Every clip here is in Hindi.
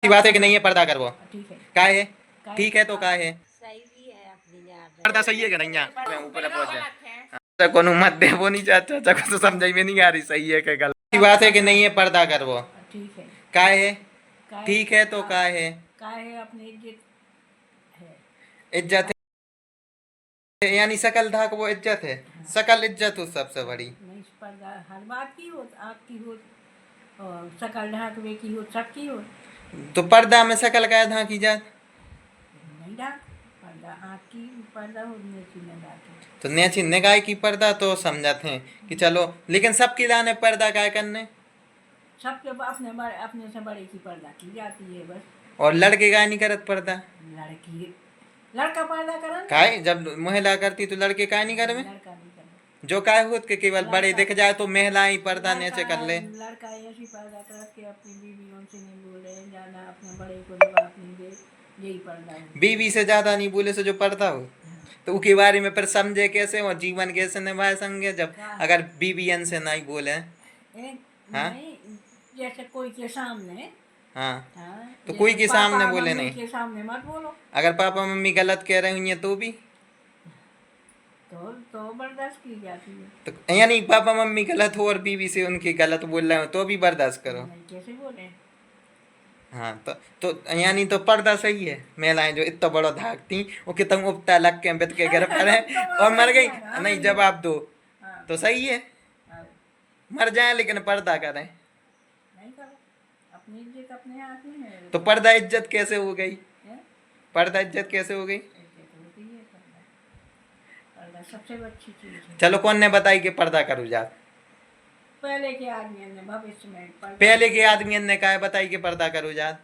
बात है कि नहीं है, पर्दा कर वो ठीक है। काय है? ठीक है तो काय है? सही भी है अपनी याद पर्दा सही है कि नहीं है? मैं ऊपर पहुंच जाए कोनो मत दे वो नहीं चाहता, चाचा को तो समझ में नहीं आ रही सही है कि गलत। बात है कि नहीं है, पर्दा कर वो ठीक है। काय है? काय ठीक है तो काय है? काय है अपनी इज्जत है। इज्जत है यानी सकल धाक वो इज्जत है। सकल इज्जत हो सबसे बड़ी। नहीं पर्दा हर बात की हो, आपकी हो और सकल ढाकवे की हो, सबकी हो। तो पर्दा में सकल का धाक इज्जत नहीं ढाक पर्दा आँख की पर्दा हो, नेची न ढाके तो नेची निगाह की पर्दा तो समझते हैं कि चलो, लेकिन सबकी लाने पर्दा काय करने सबके अपने से बड़े की पर्दा की जाती है बस। और लड़के काय नहीं करत पर्दा? लड़की लड़का पर्दा करन काय जब महिला करती तो लड़के काय नहीं करे में? लड़का नहीं करना। जो काय होत के केवल बड़े दिख जाए तो महिलाएं पर्दा नीचे कर ले। लड़का ऐसी पर्दा कर के अपनी बीवियों से नहीं बोले, ज्यादा अपने बड़े को जवाब नहीं दे, यही पर्दा है। बीवी से ज्यादा नहीं बोले से जो पर्दा हो तो उसके बारे में फिर समझे कैसे और जीवन कैसे निभाए संगे जब अगर बीवियन से नहीं बोले। हाँ? नहीं जैसे कोई के सामने हाँ हाँ, तो कोई के सामने बोले नहीं, के सामने मत बोलो। अगर पापा मम्मी गलत कह रहे हुई तो भी तो बर्दाश्त की जाती है। तो यानी पापा मम्मी गलत हो और बीवी से उनकी गलत बोल रहे हो तो भी बर्दाश्त करो। नहीं कैसे बोले। हाँ तो यानी तो पर्दा सही है। महिलाएं जो इतना बड़ा धाकती वो कितना उपता लग के बित के गिर पड़े और मर गई नहीं जवाब दो तो सही है, मर जाए लेकिन पर्दा करें। नहीं करो, अपनी इज्जत अपने हाथ में है। तो पर्दा इज्जत कैसे हो गई? पर्दा इज्जत कैसे हो गई? पर्दा सबसे अच्छी चीज है। चलो कौन ने बताई कि पर्दा करो जा? पहले के आदमी ने भविष्य में पहले के आदमी ने कहा बताई कि पर्दा करो जा। अब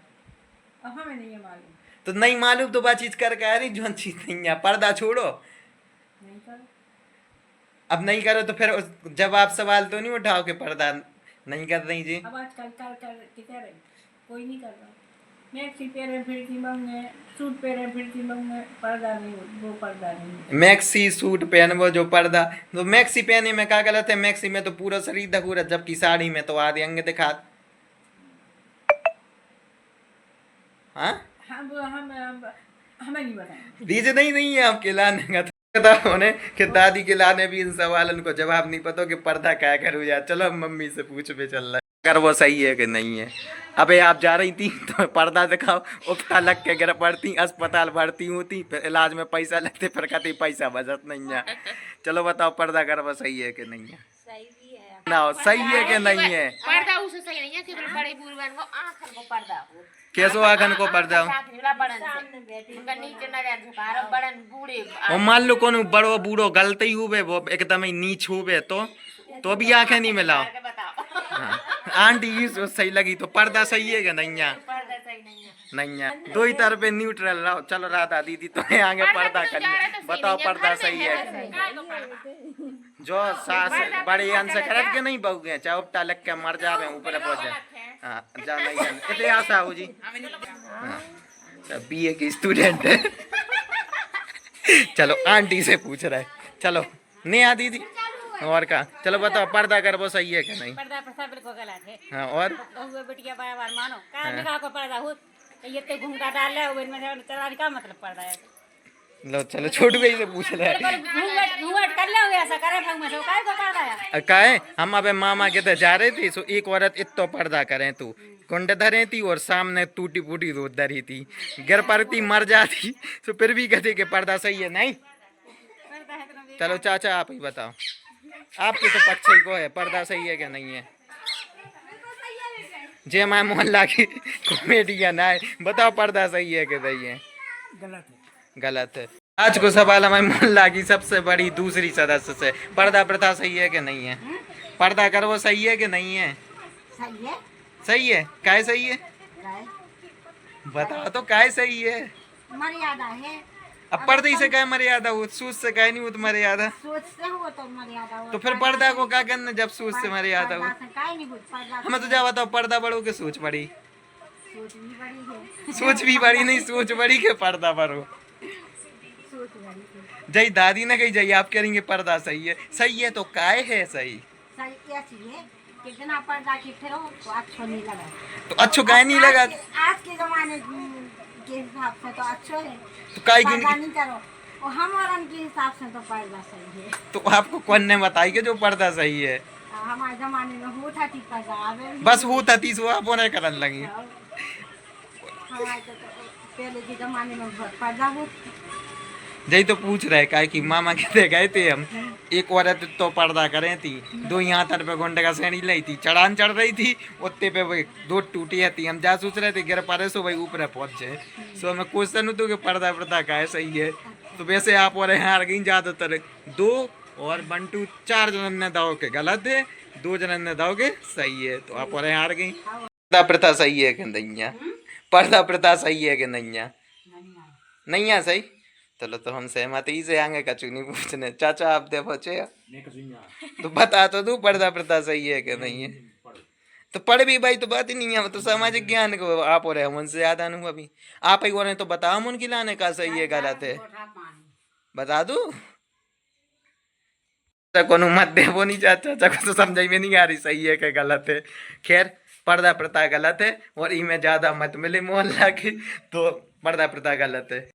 हमें नहीं है मालूम। तो नहीं मालूम तो बात चीज कर कह रही जो चीज नहीं है, पर्दा छोड़ो। नहीं करो। अब नहीं करो तो फिर जवाब सवाल तो नहीं उठाओ कि पर्दा नहीं कर रही जी। अब आजकल कर रही कोई नहीं कर रहा। मैक्सी पहने फिरती बंगे, सूट पहने फिरती बंगे, पर्दा नहीं, वो पर्दा नहीं। मैक्सी सूट पहनवो जो पर्दा, तो मैक्सी पहने में क्या गलत है? मैक्सी में तो पूरा शरीर ढकूरा, जबकि साड़ी में तो आधे अंग दिखा। हाँ हमें नहीं बताएंगे। रीजन नहीं है आपके लाने का होने कि दादी के लाने भी इन सवालों को जवाब नहीं पता कि पर्दा क्या करूँ यार। चलो मम्मी से पूछ पे चल रहा है अगर वो सही है कि नहीं है। अबे आप जा रही थी तो पर्दा दिखाओ, उपता लग के गिर पड़ती, अस्पताल भर्ती होती, फिर इलाज में पैसा लगते, फिर कहती पैसा बचत नहीं है। चलो बताओ पर्दा कर वो सही है कि नहीं है? सही भी है ना सही है कि नहीं है? पर्दा उसे सही नहीं है कि बड़े बुजुर्ग को आंखन को पर्दा हो कैसो आखन को पर्दा हो? सामने बैठी उनका नीचे नजर झुका रहा बड़न बूढ़े और मान लो कोनो बड़ो बूढ़ो गलती हुए वो एकदम ही नीच हुए तो भी आंखें नहीं मिलाओ। हाँ। आंटी ये सही लगी तो पर्दा सही है कि नहीं है? पर्दा सही नहीं है। नहीं है, दो ही तरफ न्यूट्रल रहो। चलो राधा दीदी तो आगे पर्दा कर बताओ पर्दा सही है कि नहीं? जो सास बड़े अंश खरद के नहीं बहु गए चाहे उपटा लग के मर जावे ऊपर पहुंच जाए। हाँ जा नहीं है इतिहास आओ जी। बीए की स्टूडेंट है। चलो आंटी से पूछ रहे, चलो नेहा दीदी और का चलो बताओ पर्दा कर वो सही है कि नहीं? पर्दा प्रथा बिल्कुल गलत है। हाँ और बहु बेटिया बार मानो का निकाह को पर्दा हो ये तो घूंघटा डाल ले ओवन में चला का मतलब पर्दा है। लो चलो छोटू भाई से पूछ रहे घूंघट कर ले ऐसा करे भंग में तो काय को पर्दा है काहे हम अबे मामा के जा रहे थे सो एक औरत इतो पर्दा करे तू कुंड धरे थी और सामने टूटी फूटी रोड धरी थी, गिर पड़ती मर जाती तो फिर भी कहते कि पर्दा सही है नहीं। चलो चाचा आप ही बताओ, आपके तो पक्ष ही को है पर्दा सही है कि नहीं है? जे मैं मोहल्ला की कॉमेडियन है बताओ पर्दा सही है कि नहीं है? गलत है। गलत है। आज को सवाल हमारे मोहल्ला की सबसे बड़ी दूसरी सदस्य से, पर्दा प्रथा सही है कि नहीं है? पर्दा कर वो सही है कि नहीं है? सही है। सही है काय सही है? बताओ तो काय सही है? मर्यादा है। अब पर्दे से काय मर्यादा हो, सूद से काय नहीं हो तो मर्यादा। सोच से हो तो मर्यादा हो तो फिर पर्दा को क्या करना जब सूद से मर्यादा हो? हमें तो जा बताओ पर्दा बड़ो के सोच बड़ी? सोच भी बड़ी है। सोच भी बड़ी नहीं, सोच बड़ी के पर्दा बड़ो। सोच बड़ी है। जय दादी ने कही जय आप करेंगे पर्दा सही है। सही है तो काय है सही? सही क्या चीज है? कितना पर्दा की फिरो तो अच्छा नहीं लगा। तो अच्छो काहे नहीं लगा? आज के जमाने के हिसाब से तो अच्छो है, तो काहे पर्दा की? नहीं करो। और हमारे के हिसाब से तो पर्दा सही है। तो आपको कौन ने बताई कि जो पर्दा सही है? हमारे जमाने में होता थी पर्दा, आवे भी बस नहीं। वो था 30 वो आप होने करन लगी। हमारे तो पहले के जमाने में पर्दा हो। यही तो पूछ रहे काहे कि मामा कहते गए थे हम, एक औरत तो पर्दा करे थी, दो यहाँ तर पे घंटे का श्रेणी लाई थी, चढ़ान चढ़ रही थी, उत्ते पे वही दो टूटी थी, हम जा सोच रहे थे गिर पड़े सो भाई ऊपर पहुंचे। सो मैं क्वेश्चन तो कि पर्दा पर्दा का है सही है। तो वैसे आप और हार गई ज्यादातर, दो और 1 2 4 जनन ने दाव के गलत है, 2 जनन ने दाव के सही है, तो आप और हार गई। पर्दा प्रथा सही है कि नहीं है? पर्दा प्रथा सही है कि नहीं है? नहीं है सही। चलो तो हम सहमत ही से आगे कछु नहीं पूछने। चाचा आप दे पहुंचे तो बता तो दू पर्दा प्रथा सही है कि नहीं है? तो पढ़ भी भाई तो बात ही नहीं है, तो सामाजिक ज्ञान को आप और हम उनसे ज्यादा नहीं अभी। आप ही बोले तो बताओ हम उनकी लाने का सही है गलत है, बता दू। को मत दे वो नहीं चाचा, चाचा को तो समझ में नहीं आ रही सही है कि गलत है। खैर पर्दा प्रथा गलत है और इनमें ज्यादा मत मिले मोहल्ला की, तो पर्दा प्रथा गलत है।